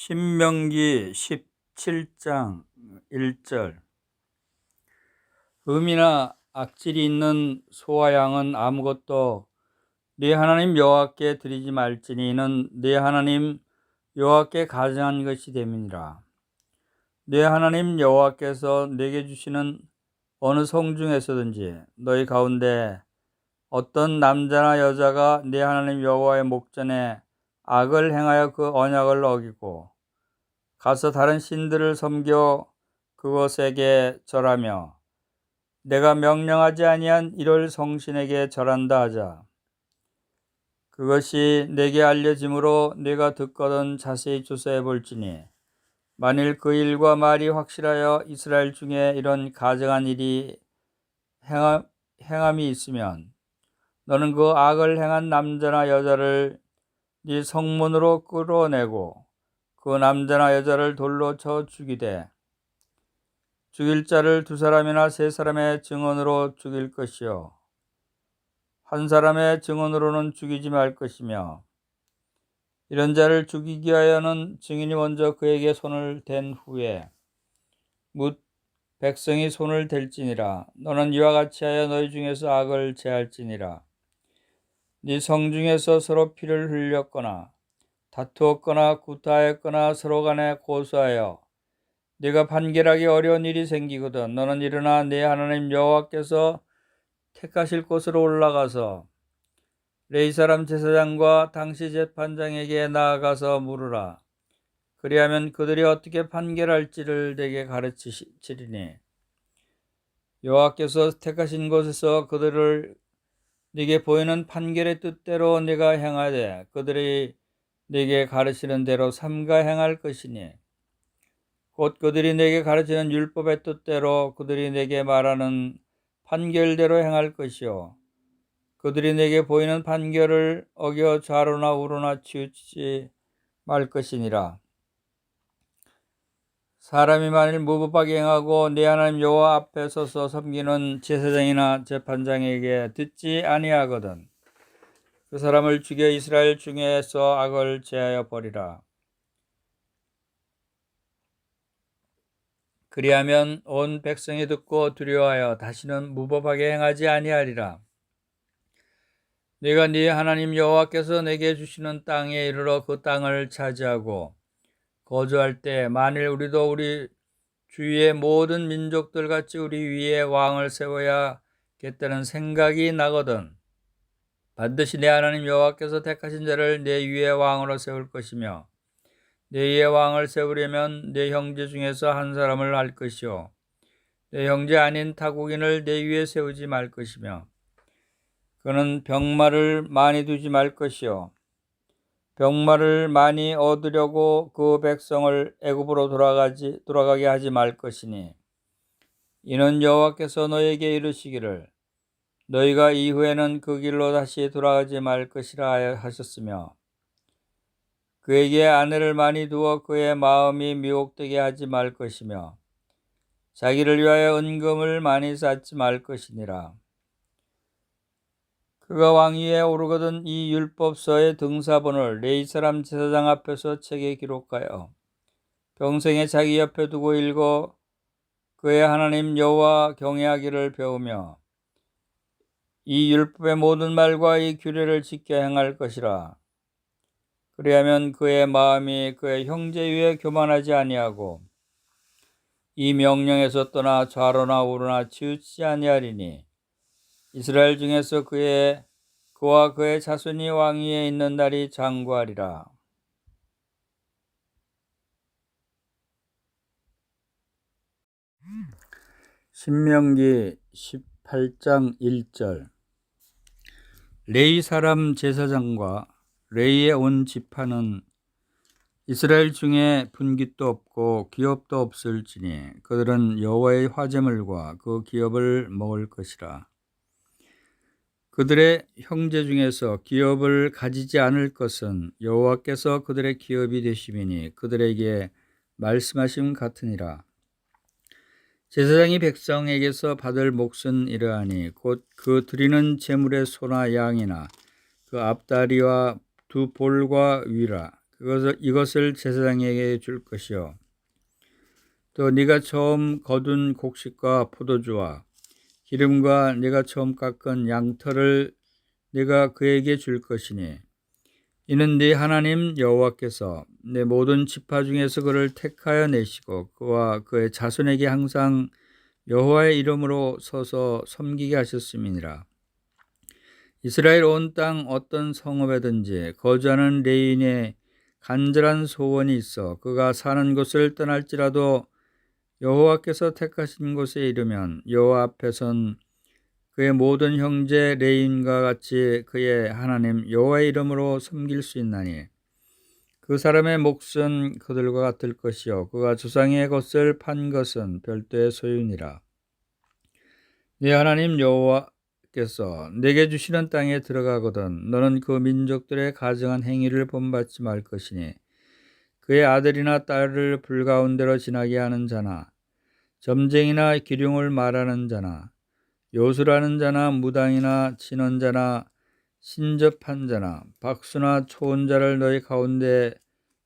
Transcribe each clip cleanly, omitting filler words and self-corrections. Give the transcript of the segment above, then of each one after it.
신명기 17장 1절. 음이나 악질이 있는 소와 양은 아무것도 네 하나님 여호와께 드리지 말지니 이는 네 하나님 여호와께 가증한 것이 됨이니라. 네 하나님 여호와께서 네게 주시는 어느 성 중에서든지 너희 가운데 어떤 남자나 여자가 네 하나님 여호와의 목전에 악을 행하여 그 언약을 어기고 가서 다른 신들을 섬겨 그것에게 절하며 내가 명령하지 아니한 이를 성신에게 절한다 하자. 그것이 내게 알려짐으로 내가 듣거든 자세히 조사해 볼지니 만일 그 일과 말이 확실하여 이스라엘 중에 이런 가증한 일이 행함이 있으면 너는 그 악을 행한 남자나 여자를 네 성문으로 끌어내고 그 남자나 여자를 돌로 쳐 죽이되 죽일 자를 두 사람이나 세 사람의 증언으로 죽일 것이요 한 사람의 증언으로는 죽이지 말 것이며 이런 자를 죽이기 위하여는 증인이 먼저 그에게 손을 댄 후에 뭇 백성이 손을 댈지니라. 너는 이와 같이 하여 너희 중에서 악을 제할지니라. 네 성 중에서 서로 피를 흘렸거나 다투었거나 구타하였거나 서로 간에 고소하여 네가 판결하기 어려운 일이 생기거든 너는 일어나 네 하나님 여호와께서 택하실 곳으로 올라가서 레위 사람 제사장과 당시 재판장에게 나아가서 물으라. 그리하면 그들이 어떻게 판결할지를 네게 가르치리니 여호와께서 택하신 곳에서 그들을 네게 보이는 판결의 뜻대로 네가 행하되 그들이 네게 가르치는 대로 삼가 행할 것이니 곧 그들이 내게 가르치는 율법의 뜻대로 그들이 내게 말하는 판결대로 행할 것이요 그들이 내게 보이는 판결을 어겨 좌로나 우로나 치우치지 말 것이니라. 사람이 만일 무법하게 행하고 네 하나님 여호와 앞에 서서 섬기는 제사장이나 재판장에게 듣지 아니하거든 그 사람을 죽여 이스라엘 중에서 악을 제하여 버리라. 그리하면 온 백성이 듣고 두려워하여 다시는 무법하게 행하지 아니하리라. 네가 네 하나님 여호와께서 내게 주시는 땅에 이르러 그 땅을 차지하고 거주할 때 만일 우리도 우리 주위의 모든 민족들 같이 우리 위에 왕을 세워야겠다는 생각이 나거든 반드시 내 하나님 여호와께서 택하신 자를 내 위에 왕으로 세울 것이며 내 위에 왕을 세우려면 내 형제 중에서 한 사람을 할 것이요 내 형제 아닌 타국인을 내 위에 세우지 말 것이며 그는 병마를 많이 두지 말 것이요 병마를 많이 얻으려고 그 백성을 애굽으로 돌아가게 하지 말 것이니 이는 여호와께서 너에게 이르시기를 너희가 이후에는 그 길로 다시 돌아가지 말 것이라 하셨으며 그에게 아내를 많이 두어 그의 마음이 미혹되게 하지 말 것이며 자기를 위하여 은금을 많이 쌓지 말 것이니라. 그가 왕위에 오르거든 이 율법서의 등사본을 레위 사람 제사장 앞에서 책에 기록하여 평생에 자기 옆에 두고 읽어 그의 하나님 여호와 경외하기를 배우며 이 율법의 모든 말과 이 규례를 지켜 행할 것이라. 그리하면 그의 마음이 그의 형제 위에 교만하지 아니하고 이 명령에서 떠나 좌로나 우로나 치우치지 아니하리니 이스라엘 중에서 그와 그의 자손이 왕위에 있는 날이 장구하리라. 신명기 18장 1절. 레위 사람 제사장과 레위의 온 지파는 이스라엘 중에 분깃도 없고 기업도 없을지니 그들은 여호와의 화제물과 그 기업을 먹을 것이라. 그들의 형제 중에서 기업을 가지지 않을 것은 여호와께서 그들의 기업이 되심이니 그들에게 말씀하심 같으니라. 제사장이 백성에게서 받을 몫은 이러하니 곧 그 드리는 제물의 소나 양이나 그 앞다리와 두 볼과 위라 이것을 제사장에게 줄 것이요 또 네가 처음 거둔 곡식과 포도주와 기름과 네가 처음 깎은 양털을 네가 그에게 줄 것이니 이는 네 하나님 여호와께서 내 모든 지파 중에서 그를 택하여 내시고 그와 그의 자손에게 항상 여호와의 이름으로 서서 섬기게 하셨음이니라. 이스라엘 온 땅 어떤 성읍에든지 거주하는 레위인의 간절한 소원이 있어 그가 사는 곳을 떠날지라도 여호와께서 택하신 곳에 이르면 여호와 앞에선 그의 모든 형제 레위인과 같이 그의 하나님 여호와의 이름으로 섬길 수 있나니 그 사람의 몫은 그들과 같을 것이요 그가 조상의 것을 판 것은 별도의 소유니라. 네 하나님 여호와께서 내게 주시는 땅에 들어가거든 너는 그 민족들의 가증한 행위를 본받지 말 것이니 그의 아들이나 딸을 불가운데로 지나게 하는 자나 점쟁이나 기륭을 말하는 자나 요술하는 자나 무당이나 진언자나 신접한 자나 박수나 초혼자를 너희 가운데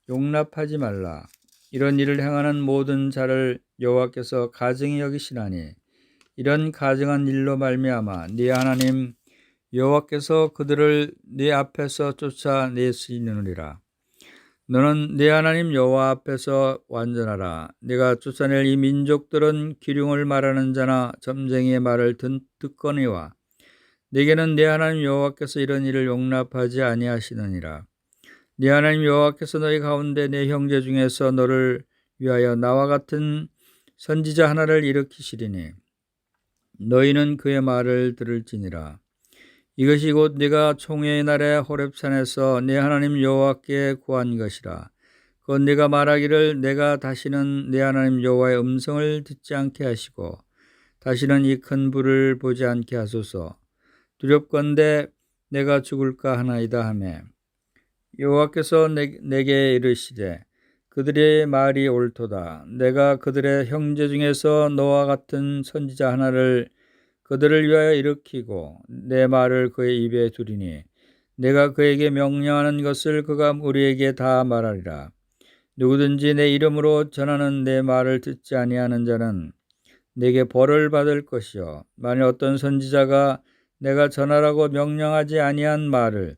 용납하지 말라. 이런 일을 행하는 모든 자를 여호와께서 가증히 여기시나니 이런 가증한 일로 말미암아 네 하나님 여호와께서 그들을 네 앞에서 쫓아내시느니라. 너는 네 하나님 여호와 앞에서 완전하라. 네가 쫓아낼 이 민족들은 기륭을 말하는 자나 점쟁이의 말을 듣거니와 네게는 네 하나님 여호와께서 이런 일을 용납하지 아니하시느니라. 네 하나님 여호와께서 너희 가운데 내 형제 중에서 너를 위하여 나와 같은 선지자 하나를 일으키시리니 너희는 그의 말을 들을지니라. 이것이 곧 네가 총회의 날에 호렙산에서 네 하나님 여호와께 구한 것이라. 곧 네가 말하기를 내가 다시는 네 하나님 여호와의 음성을 듣지 않게 하시고 다시는 이 큰 불을 보지 않게 하소서. 두렵건대 내가 죽을까 하나이다 하매 여호와께서 내게 이르시되 그들의 말이 옳도다. 내가 그들의 형제 중에서 너와 같은 선지자 하나를 그들을 위하여 일으키고 내 말을 그의 입에 두리니 내가 그에게 명령하는 것을 그가 우리에게 다 말하리라. 누구든지 내 이름으로 전하는 내 말을 듣지 아니하는 자는 내게 벌을 받을 것이요 만일 어떤 선지자가 내가 전하라고 명령하지 아니한 말을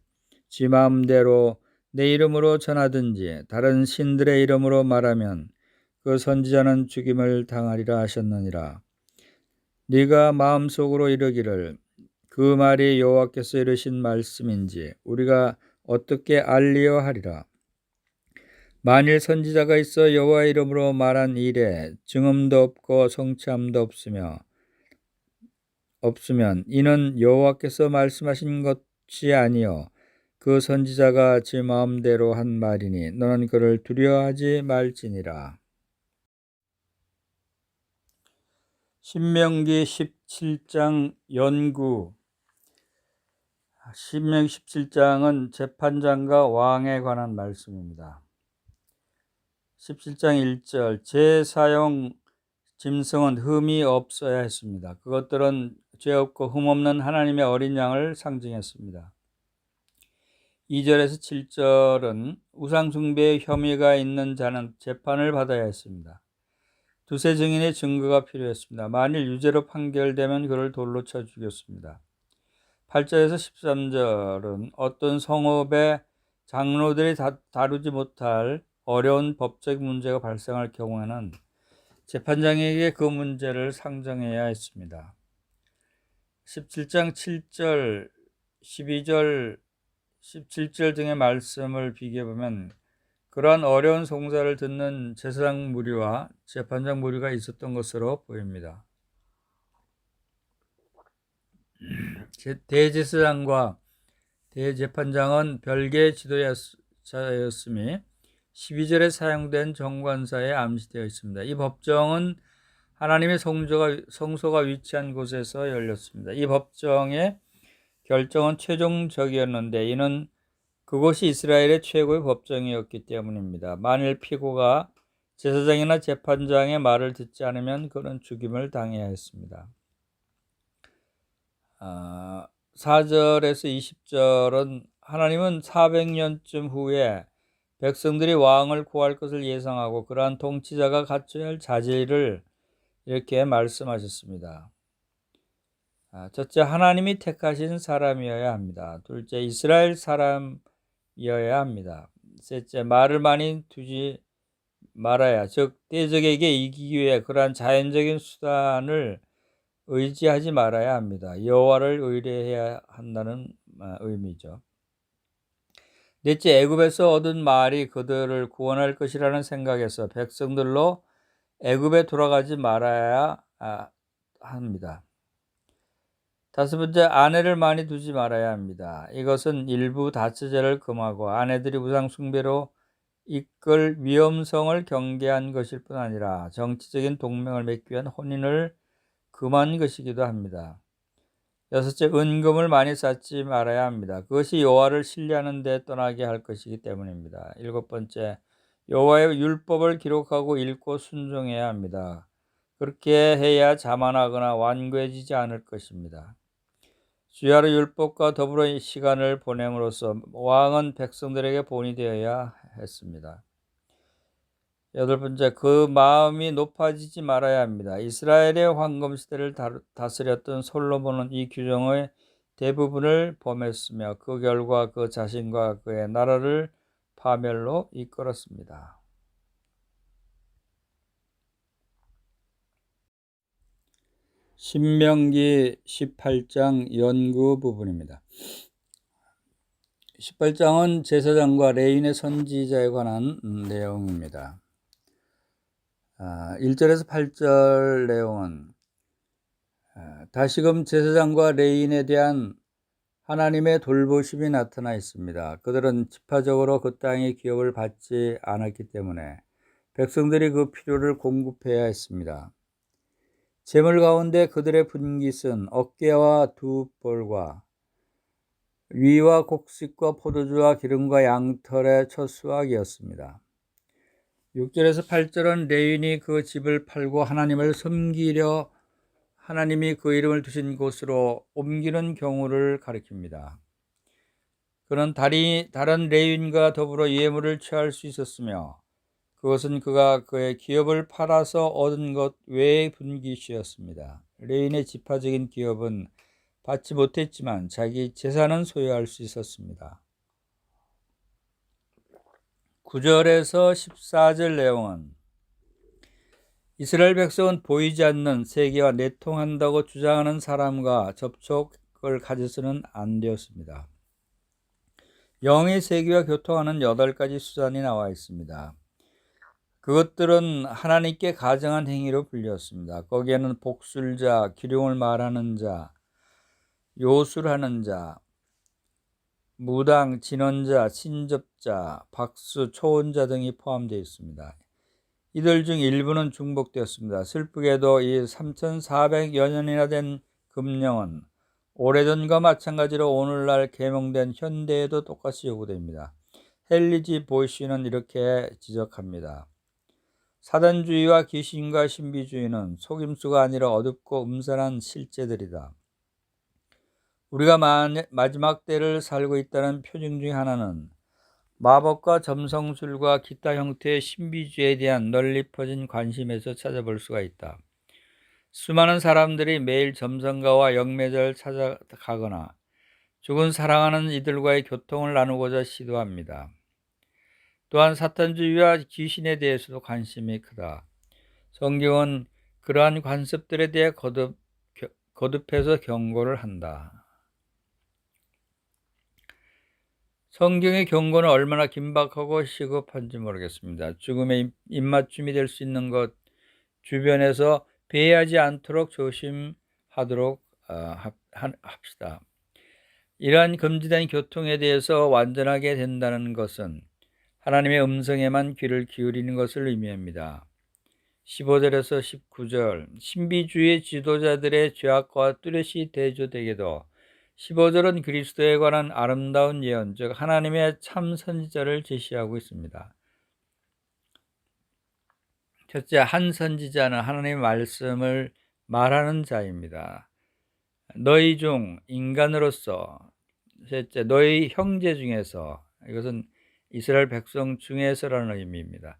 지 마음대로 내 이름으로 전하든지 다른 신들의 이름으로 말하면 그 선지자는 죽임을 당하리라 하셨느니라. 네가 마음속으로 이르기를 그 말이 여호와께서 이르신 말씀인지 우리가 어떻게 알리어 하리라. 만일 선지자가 있어 여호와의 이름으로 말한 일에 증언도 없고 성취함도 없으면 이는 여호와께서 말씀하신 것이 아니요 그 선지자가 지 마음대로 한 말이니 너는 그를 두려워하지 말지니라. 신명기 17장 연구. 신명기 17장은 재판장과 왕에 관한 말씀입니다. 17장 1절 제사용 짐승은 흠이 없어야 했습니다. 그것들은 죄 없고 흠 없는 하나님의 어린 양을 상징했습니다. 2절에서 7절은 우상 숭배에 혐의가 있는 자는 재판을 받아야 했습니다. 두세 증인의 증거가 필요했습니다. 만일 유죄로 판결되면 그를 돌로 쳐 죽였습니다. 8절에서 13절은 어떤 성읍에 장로들이 다루지 못할 어려운 법적 문제가 발생할 경우에는 재판장에게 그 문제를 상정해야 했습니다. 17장 7절, 12절, 17절 등의 말씀을 비교해보면 그러한 어려운 송사를 듣는 제사장 무리와 재판장 무리가 있었던 것으로 보입니다. 대제사장과 대재판장은 별개의 지도자였으며 12절에 사용된 정관사에 암시되어 있습니다. 이 법정은 하나님의 성소가 위치한 곳에서 열렸습니다. 이 법정의 결정은 최종적이었는데 이는 그곳이 이스라엘의 최고의 법정이었기 때문입니다. 만일 피고가 제사장이나 재판장의 말을 듣지 않으면 그는 죽임을 당해야 했습니다. 4절에서 20절은 하나님은 400년쯤 후에 백성들이 왕을 구할 것을 예상하고 그러한 통치자가 갖춰야 할 자질을 이렇게 말씀하셨습니다. 첫째, 하나님이 택하신 사람이어야 합니다. 둘째, 이스라엘 사람이어야 합니다. 셋째, 말을 많이 두지 말아야, 즉 대적에게 이기기 위해 그러한 자연적인 수단을 의지하지 말아야 합니다. 여호와를 의뢰해야 한다는 의미죠. 넷째, 애굽에서 얻은 말이 그들을 구원할 것이라는 생각에서 백성들로 애굽에 돌아가지 말아야 합니다. 다섯 번째, 아내를 많이 두지 말아야 합니다. 이것은 일부 다처제를 금하고 아내들이 우상 숭배로 이끌 위험성을 경계한 것일 뿐 아니라 정치적인 동맹을 맺기 위한 혼인을 금한 것이기도 합니다. 여섯째, 은금을 많이 쌓지 말아야 합니다. 그것이 여호와를 신뢰하는 데 떠나게 할 것이기 때문입니다. 일곱 번째, 여호와의 율법을 기록하고 읽고 순종해야 합니다. 그렇게 해야 자만하거나 완고해지지 않을 것입니다. 주야로 율법과 더불어 시간을 보냄으로써 왕은 백성들에게 본이 되어야 했습니다. 여덟 번째, 그 마음이 높아지지 말아야 합니다. 이스라엘의 황금시대를 다스렸던 솔로몬은 이 규정의 대부분을 범했으며 그 결과 그 자신과 그의 나라를 파멸로 이끌었습니다. 신명기 18장 연구 부분입니다. 18장은 제사장과 레위인의 선지자에 관한 내용입니다. 1절에서 8절 내용은 다시금 제사장과 레위인에 대한 하나님의 돌보심이 나타나 있습니다. 그들은 지파적으로 그 땅의 기업을 받지 않았기 때문에 백성들이 그 필요를 공급해야 했습니다. 재물 가운데 그들의 분깃은 어깨와 두 뻘과 위와 곡식과 포도주와 기름과 양털의 첫 수확이었습니다. 6절에서 8절은 레위인이 그 집을 팔고 하나님을 섬기려 하나님이 그 이름을 두신 곳으로 옮기는 경우를 가리킵니다. 그는 다른 레위인과 더불어 예물을 취할 수 있었으며 그것은 그가 그의 기업을 팔아서 얻은 것 외의 분깃이었습니다. 레위인의 지파적인 기업은 받지 못했지만 자기 재산은 소유할 수 있었습니다. 9절에서 14절 내용은 이스라엘 백성은 보이지 않는 세계와 내통한다고 주장하는 사람과 접촉을 가져서는 안 되었습니다. 영의 세계와 교통하는 8가지 수단이 나와 있습니다. 그것들은 하나님께 가증한 행위로 불렸습니다. 거기에는 복술자, 기륭을 말하는 자, 요술하는 자, 무당, 진언자, 친접자, 박수, 초혼자 등이 포함되어 있습니다. 이들 중 일부는 중복되었습니다. 슬프게도 이 3400여 년이나 된 금령은 오래전과 마찬가지로 오늘날 계명된 현대에도 똑같이 요구됩니다. 헬리지 보이시는 이렇게 지적합니다. 사단주의와 귀신과 신비주의는 속임수가 아니라 어둡고 음산한 실제들이다. 우리가 마지막 때를 살고 있다는 표징 중 하나는 마법과 점성술과 기타 형태의 신비주의에 대한 널리 퍼진 관심에서 찾아볼 수가 있다. 수많은 사람들이 매일 점성가와 영매자를 찾아가거나 죽은 사랑하는 이들과의 교통을 나누고자 시도합니다. 또한 사탄주의와 귀신에 대해서도 관심이 크다. 성경은 그러한 관습들에 대해 거듭해서 경고를 한다. 성경의 경고는 얼마나 긴박하고 시급한지 모르겠습니다. 죽음의 입맞춤이 될 수 있는 것 주변에서 배회하지 않도록 조심하도록 합시다. 이러한 금지된 교통에 대해서 완전하게 된다는 것은 하나님의 음성에만 귀를 기울이는 것을 의미합니다. 15절에서 19절 신비주의 지도자들의 죄악과 뚜렷이 대조되게도 15절은 그리스도에 관한 아름다운 예언, 즉 하나님의 참 선지자를 제시하고 있습니다. 첫째, 한 선지자는 하나님의 말씀을 말하는 자입니다. 너희 중 인간으로서, 셋째, 너희 형제 중에서, 이것은 이스라엘 백성 중에서라는 의미입니다.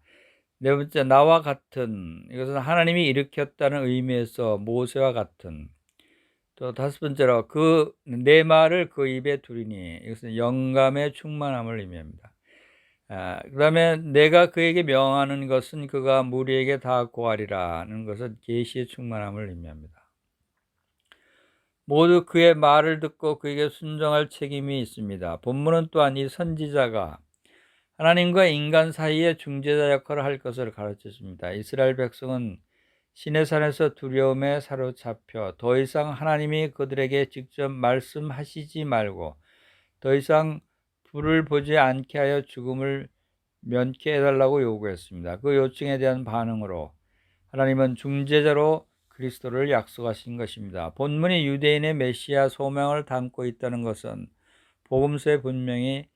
네 번째, 나와 같은, 이것은 하나님이 일으켰다는 의미에서 모세와 같은. 또 다섯 번째로, 내 말을 그 입에 두리니, 이것은 영감의 충만함을 의미합니다. 그 다음에 내가 그에게 명하는 것은 그가 무리에게 다 고하리라는 것은 계시의 충만함을 의미합니다. 모두 그의 말을 듣고 그에게 순종할 책임이 있습니다. 본문은 또한 이 선지자가 하나님과 인간 사이의 중재자 역할을 할 것을 가르쳤습니다. 이스라엘 백성은 시내산에서 두려움에 사로잡혀 더 이상 하나님이 그들에게 직접 말씀하시지 말고 더 이상 불을 보지 않게 하여 죽음을 면케 해달라고 요구했습니다. 그 요청에 대한 반응으로 하나님은 중재자로 그리스도를 약속하신 것입니다. 본문이 유대인의 메시아 소명을 담고 있다는 것은 복음서에 분명히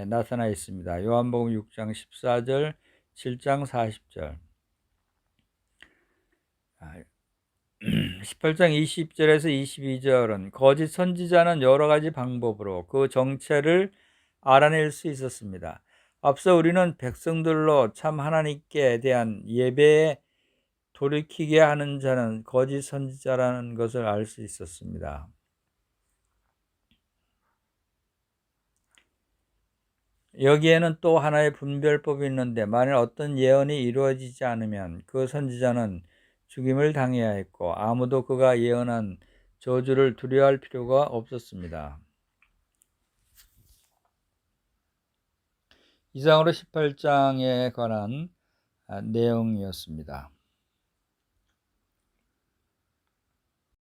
나타나 있습니다. 요한복음 6장 14절, 7장 40절, 18장 20절에서 22절은 거짓 선지자는 여러 가지 방법으로 그 정체를 알아낼 수 있었습니다. 앞서 우리는 백성들로 참 하나님께 대한 예배에 돌이키게 하는 자는 거짓 선지자라는 것을 알 수 있었습니다. 여기에는 또 하나의 분별법이 있는데 만일 어떤 예언이 이루어지지 않으면 그 선지자는 죽임을 당해야 했고 아무도 그가 예언한 저주를 두려워할 필요가 없었습니다. 이상으로 18장에 관한 내용이었습니다.